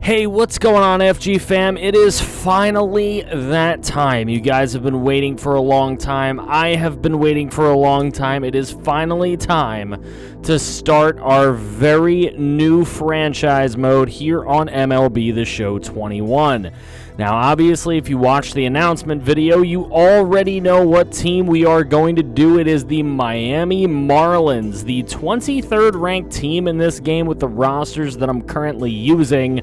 Hey, what's going on, FG fam? It is finally that time. You guys have been waiting for a long time. I have been waiting for a long time. It is finally time to start our very new franchise mode here on MLB The Show 21. Now, obviously, if you watched the announcement video, you already know what team we are going to do. It is the Miami Marlins, the 23rd ranked team in this game with the rosters that I'm currently using.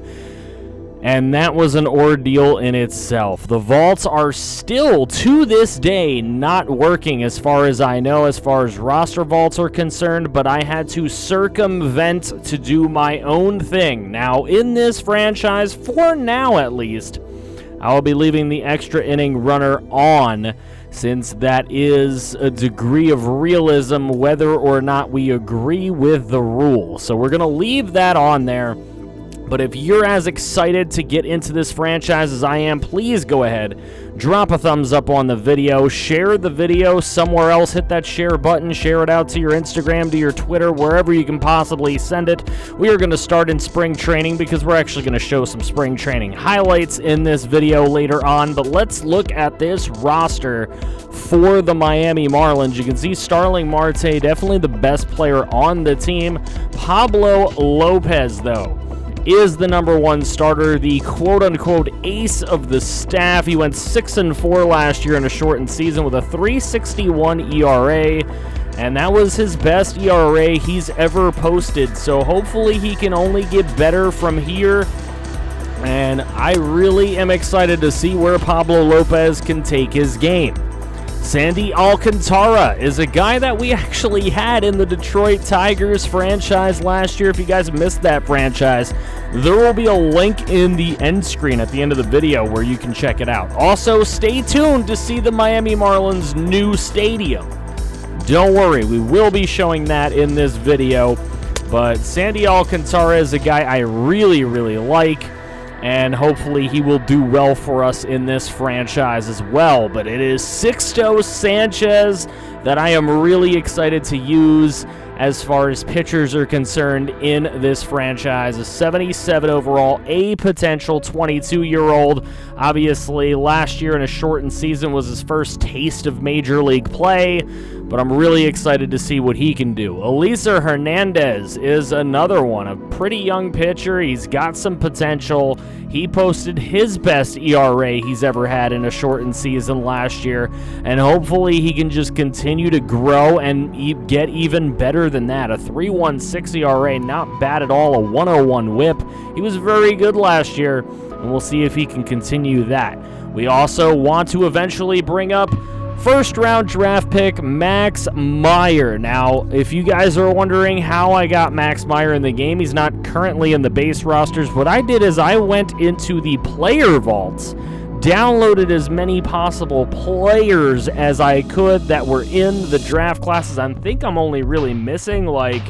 And that was an ordeal in itself. The vaults are still, to this day, not working as far as I know, as far as roster vaults are concerned, but I had to circumvent to do my own thing. Now, in this franchise, for now at least, I will be leaving the extra inning runner on, since that is a degree of realism whether or not we agree with the rule. So we're going to leave that on there. But if you're as excited to get into this franchise as I am, please go ahead, drop a thumbs up on the video, share the video somewhere else, hit that share button, share it out to your Instagram, to your Twitter, wherever you can possibly send it. We are going to start in spring training because we're actually going to show some spring training highlights in this video later on. But let's look at this roster for the Miami Marlins. You can see Starling Marte, definitely the best player on the team. Pablo Lopez, though, is the number one starter, the quote-unquote ace of the staff. He went 6-4 last year in a shortened season with a 3.61 ERA, and that was his best ERA he's ever posted. So hopefully he can only get better from here, and I really am excited to see where Pablo Lopez can take his game. Sandy Alcantara is a guy that we actually had in the Detroit Tigers franchise last year. If you guys missed that franchise, there will be a link in the end screen at the end of the video where you can check it out. Also, stay tuned to see the Miami Marlins' new stadium. Don't worry, we will be showing that in this video. But Sandy Alcantara is a guy I really like, and hopefully he will do well for us in this franchise as well. But it is Sixto Sanchez that I am really excited to use as far as pitchers are concerned in this franchise. A 77 overall, a potential 22-year-old. Obviously, last year in a shortened season was his first taste of major league play, but I'm really excited to see what he can do. Elisa Hernandez is another one, a pretty young pitcher. He's got some potential. He posted his best ERA he's ever had in a shortened season last year, and hopefully he can just continue to grow and get even better than that. A 3.16 ERA, not bad at all. A 101 whip. He was very good last year, and we'll see if he can continue that. We also want to eventually bring up first-round draft pick Max Meyer. Now, if you guys are wondering how I got Max Meyer in the game, he's not currently in the base rosters. What I did is I went into the player vaults, downloaded as many possible players as I could that were in the draft classes. I think I'm only really missing like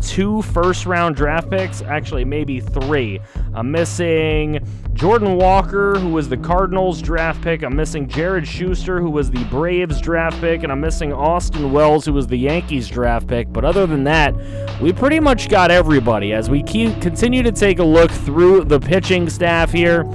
2 first-round draft picks, actually maybe 3. I'm missing Jordan Walker, who was the Cardinals draft pick. I'm missing Jared Schuster, who was the Braves draft pick, and I'm missing Austin Wells, who was the Yankees draft pick. But other than that, we pretty much got everybody. As we continue to take a look through the pitching staff here,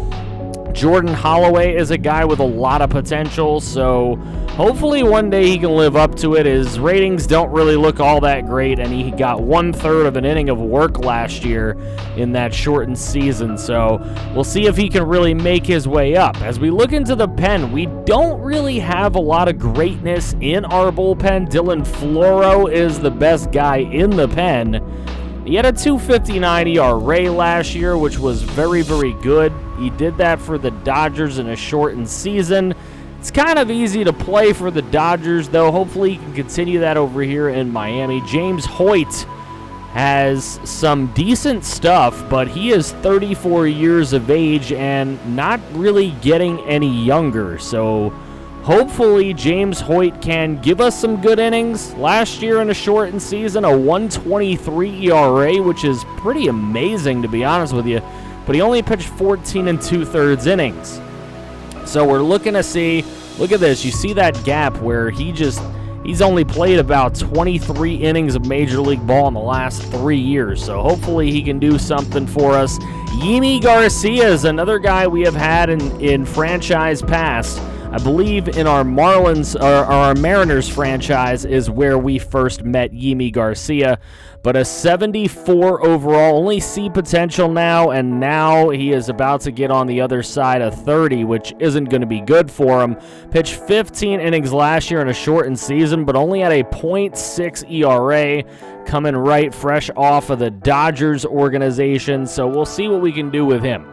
Jordan Holloway is a guy with a lot of potential, so hopefully one day he can live up to it. His ratings don't really look all that great, and he got 1/3 of an inning of work last year in that shortened season, so we'll see if he can really make his way up. As we look into the pen, we don't really have a lot of greatness in our bullpen. Dylan Floro is the best guy in the pen. He had a 2.59 ERA last year, which was very good. He did that for the Dodgers in a shortened season. It's kind of easy to play for the Dodgers, though. Hopefully he can continue that over here in Miami. James Hoyt has some decent stuff, but he is 34 years of age and not really getting any younger. So hopefully James Hoyt can give us some good innings. Last year in a shortened season, a 1.23 ERA, which is pretty amazing, to be honest with you. But he only pitched 14 2/3 innings. So we're looking to see, look at this. You see that gap where he he's only played about 23 innings of Major League Ball in the last 3 years, so hopefully he can do something for us. Yimi Garcia is another guy we have had in franchise past. I believe in our Marlins, or our Mariners franchise is where we first met Yimi Garcia, but a 74 overall, only C potential now, and now he is about to get on the other side of 30, which isn't going to be good for him. Pitched 15 innings last year in a shortened season, but only at a .6 ERA, coming right fresh off of the Dodgers organization, so we'll see what we can do with him.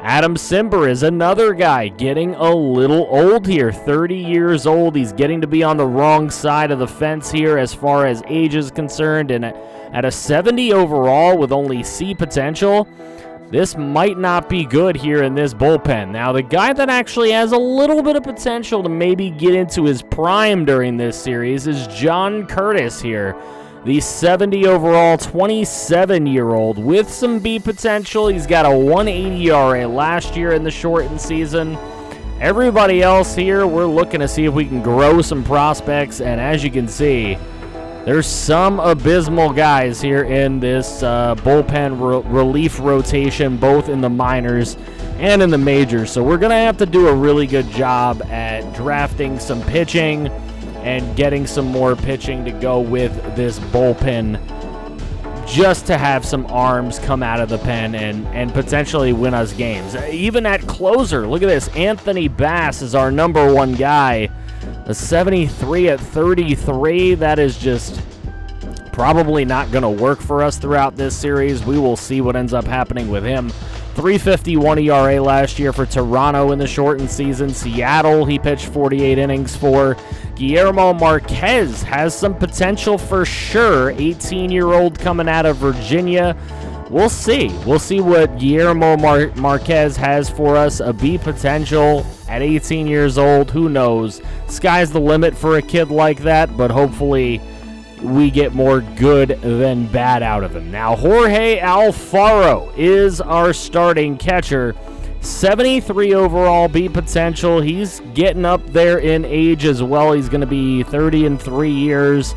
Adam Simber is another guy getting a little old here, 30 years old. He's getting to be on the wrong side of the fence here as far as age is concerned, and at a 70 overall with only C potential, this might not be good here in this bullpen. Now, the guy that actually has a little bit of potential to maybe get into his prime during this series is John Curtis here. The 70 overall, 27-year-old with some B potential. He's got a 180 ERA last year in the shortened season. Everybody else here, we're looking to see if we can grow some prospects, and as you can see, there's some abysmal guys here in this bullpen relief rotation, both in the minors and in the majors. So we're going to have to do a really good job at drafting some pitching and getting some more pitching to go with this bullpen just to have some arms come out of the pen and potentially win us games. Even at closer, look at this. Anthony Bass is our number one guy. The 73 at 33, that is just probably not going to work for us throughout this series. We will see what ends up happening with him. 3.51 ERA last year for Toronto in the shortened season. Seattle, he pitched 48 innings for. Guillermo Marquez has some potential for sure. 18-year-old coming out of Virginia. We'll see. We'll see what Guillermo Marquez has for us. A B potential at 18 years old. Who knows? Sky's the limit for a kid like that, but hopefully we get more good than bad out of him. Now, Jorge Alfaro is our starting catcher. 73 overall, B potential. He's getting up there in age as well. He's going to be 30 in 3 years.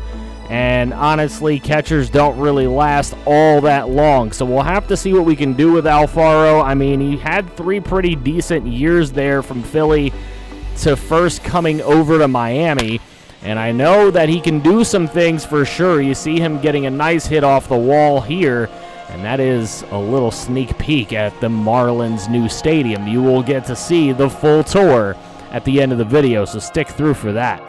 And honestly, catchers don't really last all that long. So we'll have to see what we can do with Alfaro. I mean, he had 3 pretty decent years there from Philly to first coming over to Miami. And I know that he can do some things for sure. You see him getting a nice hit off the wall here. And that is a little sneak peek at the Marlins' new stadium. You will get to see the full tour at the end of the video, so stick through for that.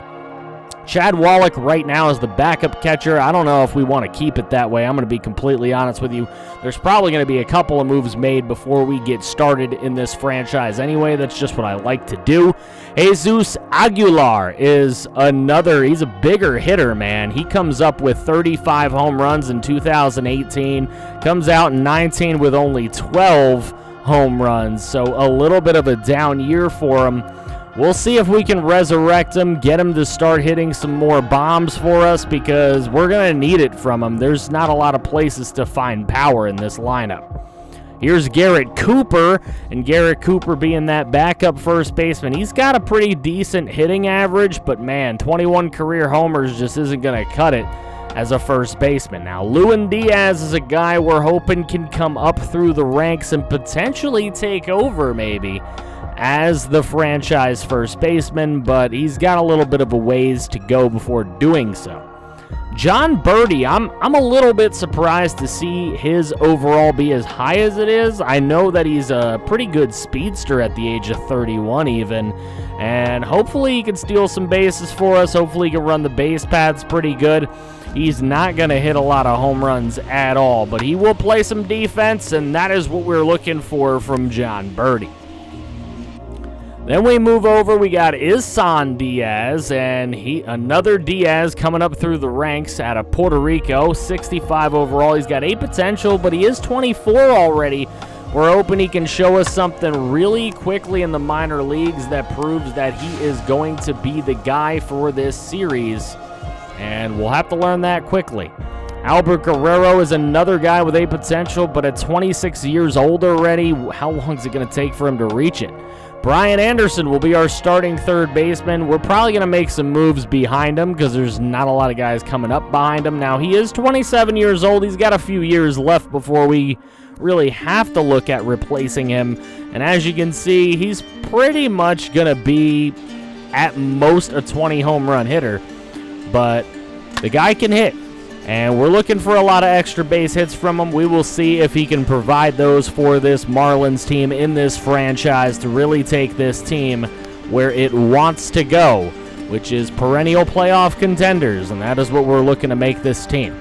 Chad Wallach right now is the backup catcher. I don't know if we want to keep it that way. I'm going to be completely honest with you. There's probably going to be a couple of moves made before we get started in this franchise anyway. That's just what I like to do. Jesus Aguilar is another, he's a bigger hitter, man. He comes up with 35 home runs in 2018. Comes out in 19 with only 12 home runs. So a little bit of a down year for him. We'll see if we can resurrect him, get him to start hitting some more bombs for us because we're going to need it from him. There's not a lot of places to find power in this lineup. Here's Garrett Cooper, and Garrett Cooper being that backup first baseman. He's got a pretty decent hitting average, but man, 21 career homers just isn't going to cut it as a first baseman. Now, Isan Diaz is a guy we're hoping can come up through the ranks and potentially take over maybe as the franchise first baseman, but he's got a little bit of a ways to go before doing so. John Birdie, I'm a little bit surprised to see his overall be as high as it is. I know that he's a pretty good speedster at the age of 31 even, and hopefully he can steal some bases for us. Hopefully he can run the base paths pretty good. He's not going to hit a lot of home runs at all, but he will play some defense, and that is what we're looking for from John Birdie. Then we move over, we got Isan Diaz, and another Diaz coming up through the ranks out of Puerto Rico, 65 overall. He's got 8 potential, but he is 24 already. We're hoping he can show us something really quickly in the minor leagues that proves that he is going to be the guy for this series, and we'll have to learn that quickly. Albert Guerrero is another guy with 8 potential, but at 26 years old already, how long is it going to take for him to reach it? Brian Anderson will be our starting third baseman. We're probably going to make some moves behind him because there's not a lot of guys coming up behind him. Now, he is 27 years old. He's got a few years left before we really have to look at replacing him. And as you can see, he's pretty much going to be at most a 20 home run hitter. But the guy can hit. And we're looking for a lot of extra base hits from him. We will see if he can provide those for this Marlins team in this franchise to really take this team where it wants to go, which is perennial playoff contenders, and that is what we're looking to make this team.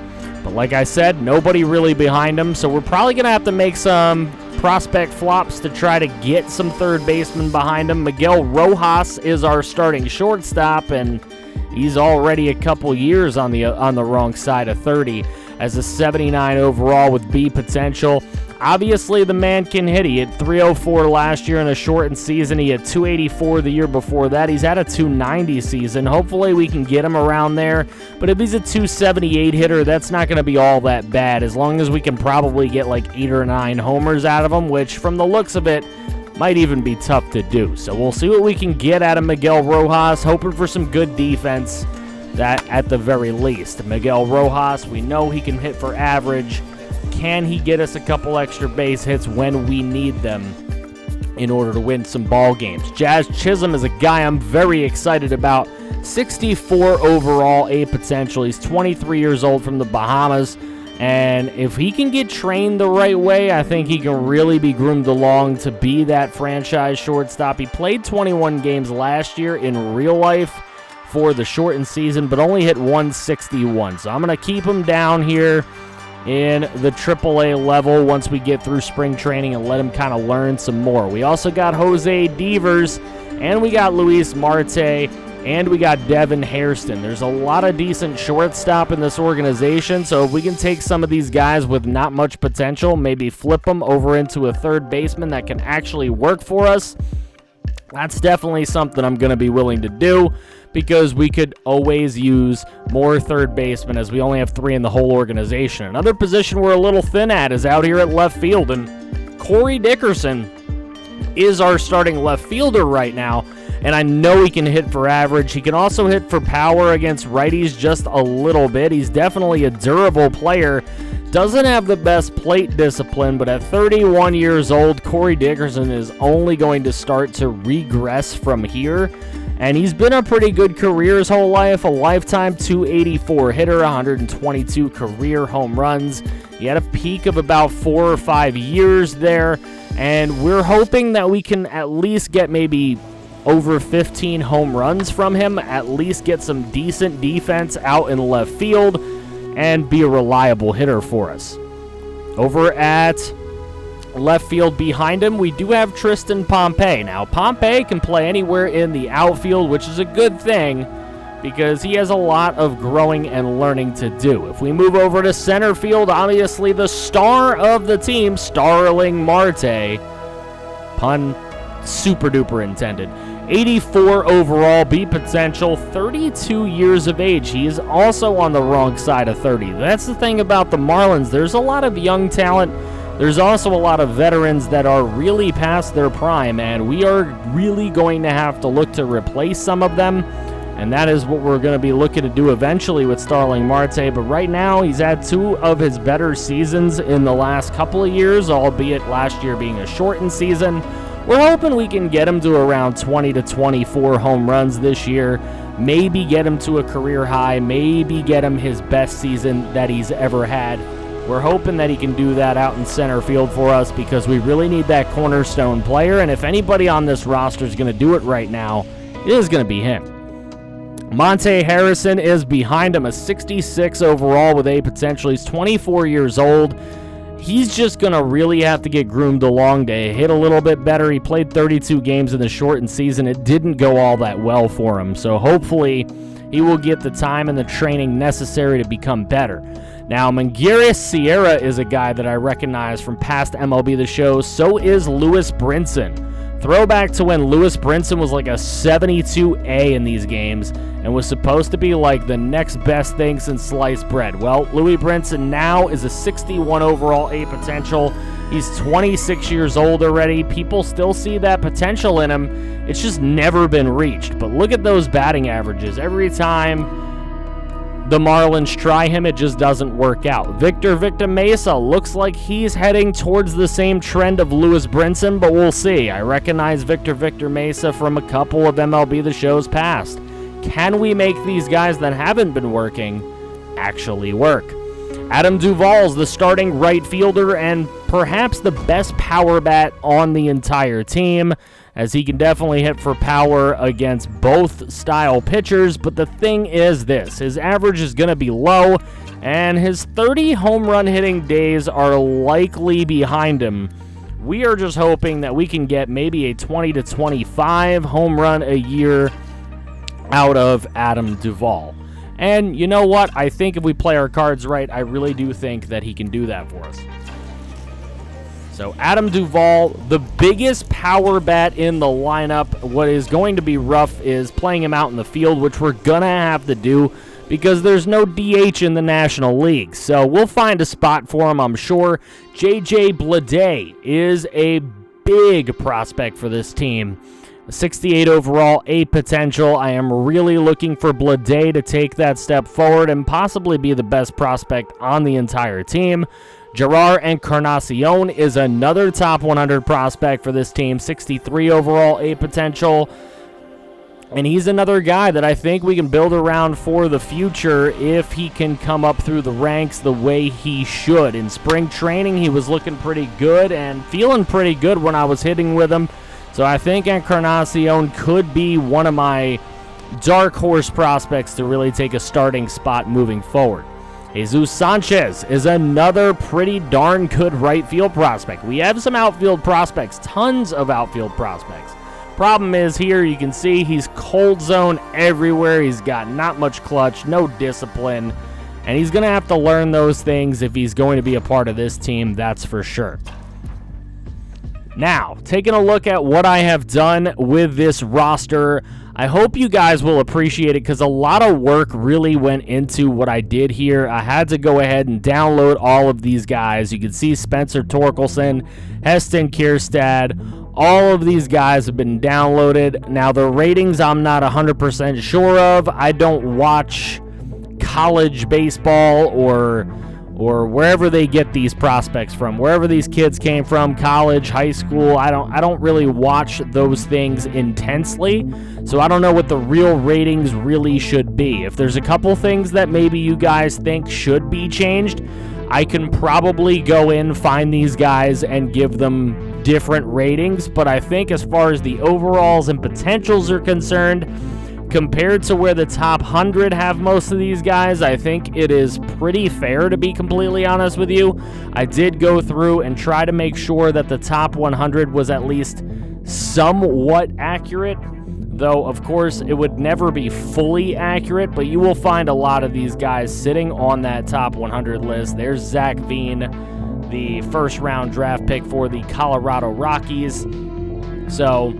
But like I said, nobody really behind him, so we're probably going to have to make some prospect flops to try to get some third basemen behind him. Miguel Rojas is our starting shortstop, and he's already a couple years on the wrong side of 30 as a 79 overall with B potential. Obviously, the man can hit. He had 304 last year in a shortened season. He had 284 the year before that. He's had a 290 season. Hopefully, we can get him around there. But if he's a 278 hitter, that's not going to be all that bad as long as we can probably get like 8 or 9 homers out of him, which from the looks of it, might even be tough to do. So we'll see what we can get out of Miguel Rojas, hoping for some good defense, that at the very least. Miguel Rojas, we know he can hit for average. Can he get us a couple extra base hits when we need them in order to win some ball games? Jazz Chisholm is a guy I'm very excited about. 64 overall, A potential. He's 23 years old from the Bahamas. And if he can get trained the right way, I think he can really be groomed along to be that franchise shortstop. He played 21 games last year in real life for the shortened season, but only hit 161. So I'm going to keep him down here in the AAA level once we get through spring training and let him kind of learn some more. We also got Jose Devers, and we got Luis Marte, and we got Devin Hairston. There's a lot of decent shortstop in this organization, so if we can take some of these guys with not much potential, maybe flip them over into a third baseman that can actually work for us, that's definitely something I'm going to be willing to do because we could always use more third basemen as we only have 3 in the whole organization. Another position we're a little thin at is out here at left field, and Corey Dickerson is our starting left fielder right now. And I know he can hit for average. He can also hit for power against righties just a little bit. He's definitely a durable player. Doesn't have the best plate discipline, but at 31 years old, Corey Dickerson is only going to start to regress from here. And he's been a pretty good career his whole life. A lifetime 284 hitter, 122 career home runs. He had a peak of about 4 or 5 years there. And we're hoping that we can at least get maybe over 15 home runs from him, at least get some decent defense out in left field, and be a reliable hitter for us. Over at left field behind him, we do have Tristan Pompeii. Now, Pompeii can play anywhere in the outfield, which is a good thing because he has a lot of growing and learning to do. If we move over to center field, obviously the star of the team, Starling Marte, pun super duper intended, 84 overall, B potential, 32 years of age. He is also on the wrong side of 30. That's the thing about the Marlins. There's a lot of young talent. There's also a lot of veterans that are really past their prime, and we are really going to have to look to replace some of them, and that is what we're going to be looking to do eventually with Starling Marte. But right now, he's had 2 of his better seasons in the last couple of years, albeit last year being a shortened season. We're hoping we can get him to around 20 to 24 home runs this year, maybe get him to a career high, maybe get him his best season that he's ever had. We're hoping that he can do that out in center field for us because we really need that cornerstone player, and if anybody on this roster is going to do it right now, it is going to be him. Monte Harrison is behind him, a 66 overall with A potential. He's 24 years old. He's just going to really have to get groomed along to hit a little bit better. He played 32 games in the shortened season. It didn't go all that well for him, so hopefully he will get the time and the training necessary to become better. Now, Mangarius Sierra is a guy that I recognize from past MLB The Show. So is Lewis Brinson. Throwback to when Lewis Brinson was like a 72A in these games and was supposed to be like the next best thing since sliced bread. Well, Louis Brinson now is a 61 overall A potential. He's 26 years old already. People still see that potential in him. It's just never been reached. But look at those batting averages. Every time the Marlins try him, it just doesn't work out. Victor Mesa looks like he's heading towards the same trend of Lewis Brinson, but we'll see. I recognize Victor Mesa from a couple of MLB The Show's past. Can we make these guys that haven't been working actually work? Adam Duvall's the starting right fielder and perhaps the best power bat on the entire team, as he can definitely hit for power against both style pitchers. But the thing is this, his average is going to be low, and his 30 home run hitting days are likely behind him. We are just hoping that we can get maybe a 20 to 25 home run a year out of Adam Duvall. And you know what? I think if we play our cards right, I really do think that he can do that for us. So Adam Duvall, the biggest power bat in the lineup. What is going to be rough is playing him out in the field, which we're going to have to do because there's no DH in the National League. So we'll find a spot for him, I'm sure. J.J. Bleday is a big prospect for this team. 68 overall, A potential. I am really looking for Bleday to take that step forward and possibly be the best prospect on the entire team. Gerard Encarnacion is another top 100 prospect for this team. 63 overall, A potential. And he's another guy that I think we can build around for the future if he can come up through the ranks the way he should. In spring training, he was looking pretty good and feeling pretty good when I was hitting with him. So I think Encarnacion could be one of my dark horse prospects to really take a starting spot moving forward. Jesus Sanchez is another pretty darn good right field prospect. We have some outfield prospects, tons of outfield prospects. Problem is here, you can see he's cold zone everywhere. He's got not much clutch, no discipline, and he's going to have to learn those things if he's going to be a part of this team, that's for sure. Now, taking a look at what I have done with this roster, I hope you guys will appreciate it because a lot of work really went into what I did here. I had to go ahead and download all of these guys. You can see Spencer Torkelson, Heston Kierstad, all of these guys have been downloaded. Now, the ratings I'm not 100% sure of. I don't watch college baseball or wherever they get these prospects from, wherever these kids came from, college, high school. I don't really watch those things intensely, so I don't know what the real ratings really should be. If there's a couple things that maybe you guys think should be changed, I can probably go in, find these guys, and give them different ratings. But I think as far as the overalls and potentials are concerned, compared to where the top 100 have most of these guys, I think it is pretty fair, to be completely honest with you. I did go through and try to make sure that the top 100 was at least somewhat accurate, though, of course, it would never be fully accurate, but you will find a lot of these guys sitting on that top 100 list. There's Zach Veen, the first-round draft pick for the Colorado Rockies. So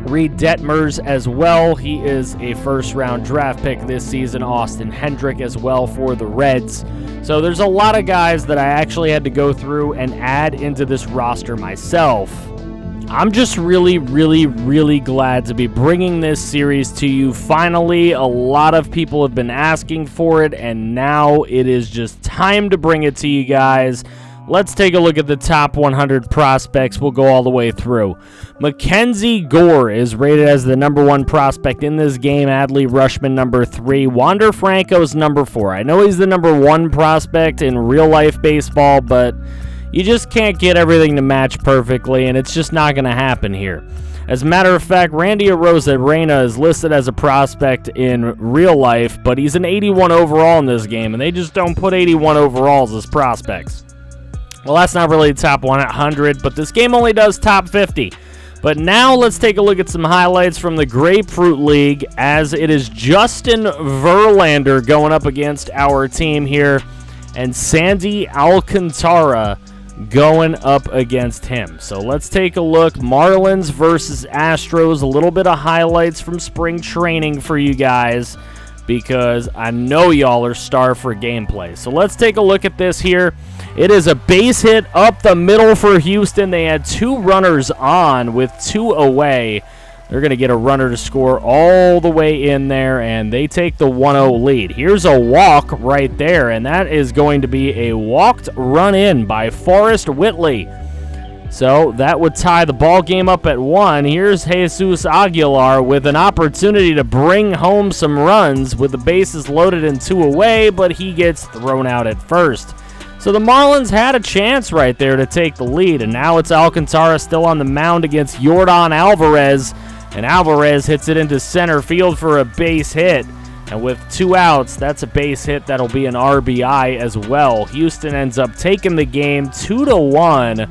Reed Detmers as well. He is a first-round draft pick this season. Austin Hendrick as well for the Reds. So there's a lot of guys that I actually had to go through and add into this roster myself. I'm just really, really, really glad to be bringing this series to you. Finally, a lot of people have been asking for it, and now it is just time to bring it to you guys. Let's take a look at the top 100 prospects. We'll go all the way through. Mackenzie Gore is rated as the number 1 prospect in this game. Adley Rutschman, number 3. Wander Franco's number 4. I know he's the number 1 prospect in real-life baseball, but you just can't get everything to match perfectly, and it's just not going to happen here. As a matter of fact, Randy Arozarena is listed as a prospect in real life, but he's an 81 overall in this game, and they just don't put 81 overalls as prospects. Well, that's not really top 100, but this game only does top 50. But now let's take a look at some highlights from the Grapefruit League, as it is Justin Verlander going up against our team here, and Sandy Alcantara going up against him. So let's take a look. Marlins versus Astros. A little bit of highlights from spring training for you guys, because I know y'all are starved for gameplay. So let's take a look at this here. It is a base hit up the middle for Houston. They had 2 runners on with 2 away. They're going to get a runner to score all the way in there, and they take the 1-0 lead. Here's a walk right there, and that is going to be a walked run in by Forrest Whitley. So that would tie the ball game up at 1. Here's Jesus Aguilar with an opportunity to bring home some runs with the bases loaded and 2 away, but he gets thrown out at first. So the Marlins had a chance right there to take the lead, and now it's Alcantara still on the mound against Yordan Alvarez, and Alvarez hits it into center field for a base hit. And with 2 outs, that's a base hit that'll be an RBI as well. Houston ends up taking the game 2-1.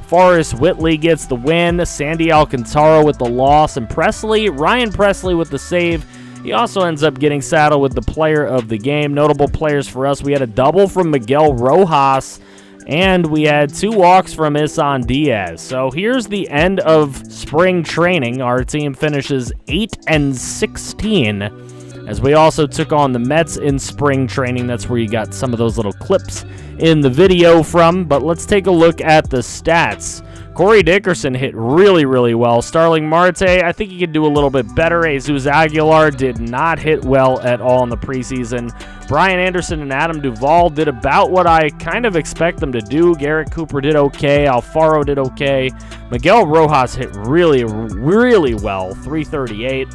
Forrest Whitley gets the win, Sandy Alcantara with the loss, and Ryan Presley with the save. He also ends up getting saddled with the player of the game. Notable players for us, we had a double from Miguel Rojas, and we had 2 walks from Isan Diaz. So here's the end of spring training. Our team finishes 8-16, as we also took on the Mets in spring training. That's where you got some of those little clips in the video from. But let's take a look at the stats. Corey Dickerson hit really, really well. Starling Marte, I think he could do a little bit better. Jesus Aguilar did not hit well at all in the preseason. Brian Anderson and Adam Duvall did about what I kind of expect them to do. Garrett Cooper did okay. Alfaro did okay. Miguel Rojas hit really, really well, 338.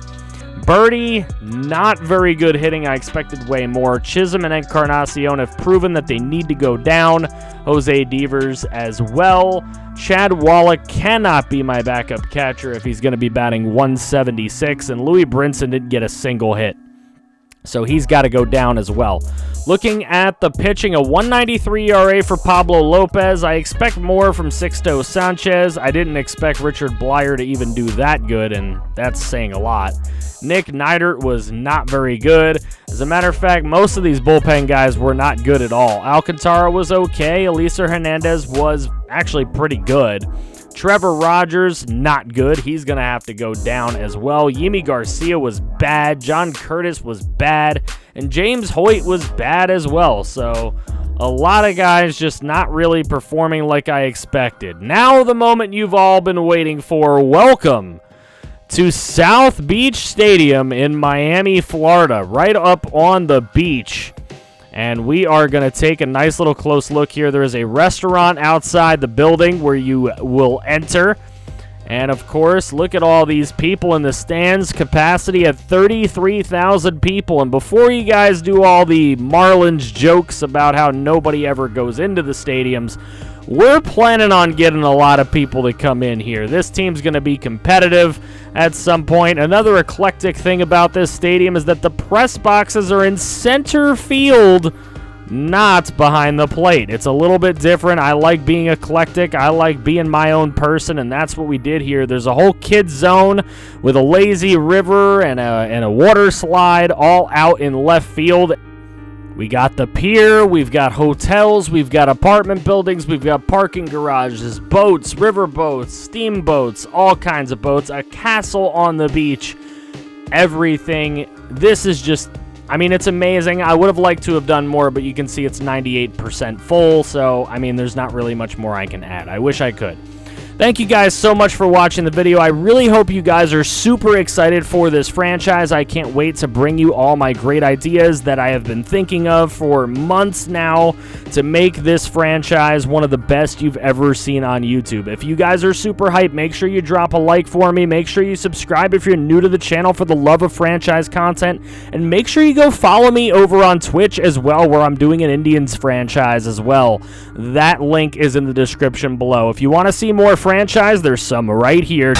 Birdie, not very good hitting. I expected way more. Chisholm and Encarnacion have proven that they need to go down. Jose Devers as well. Chad Wallach cannot be my backup catcher if he's going to be batting 176, and Louis Brinson didn't get a single hit, so he's got to go down as well. Looking at the pitching, a 193 ERA for Pablo Lopez. I expect more from Sixto Sanchez. I didn't expect Richard Blyer to even do that good, and that's saying a lot. Nick Neidert was not very good. As a matter of fact, most of these bullpen guys were not good at all. Alcantara was okay. Elisa Hernandez was actually pretty good. Trevor Rogers, not good. He's going to have to go down as well. Yimi Garcia was bad. John Curtis was bad. And James Hoyt was bad as well. So a lot of guys just not really performing like I expected. Now the moment you've all been waiting for. Welcome to South Beach Stadium in Miami, Florida, right up on the beach. And we are going to take a nice little close look here. There is a restaurant outside the building where you will enter. And, of course, look at all these people in the stands. Capacity at 33,000 people. And before you guys do all the Marlins jokes about how nobody ever goes into the stadiums, we're planning on getting a lot of people to come in here. This team's going to be competitive at some point. Another eclectic thing about this stadium is that the press boxes are in center field, not behind the plate. It's a little bit different. I like being eclectic. I like being my own person, and that's what we did here. There's a whole kids zone with a lazy river and a water slide all out in left field. We got the pier, we've got hotels, we've got apartment buildings, we've got parking garages, boats, river boats, steamboats, all kinds of boats, a castle on the beach, everything. This is just, I mean, it's amazing. I would have liked to have done more, but you can see it's 98% full, so, I mean, there's not really much more I can add. I wish I could. Thank you guys so much for watching the video. I really hope you guys are super excited for this franchise. I can't wait to bring you all my great ideas that I have been thinking of for months now to make this franchise one of the best you've ever seen on YouTube. If you guys are super hyped, make sure you drop a like for me. Make sure you subscribe if you're new to the channel for the love of franchise content. And make sure you go follow me over on Twitch as well, where I'm doing an Indians franchise as well. That link is in the description below. If you want to see more franchise, there's some right here.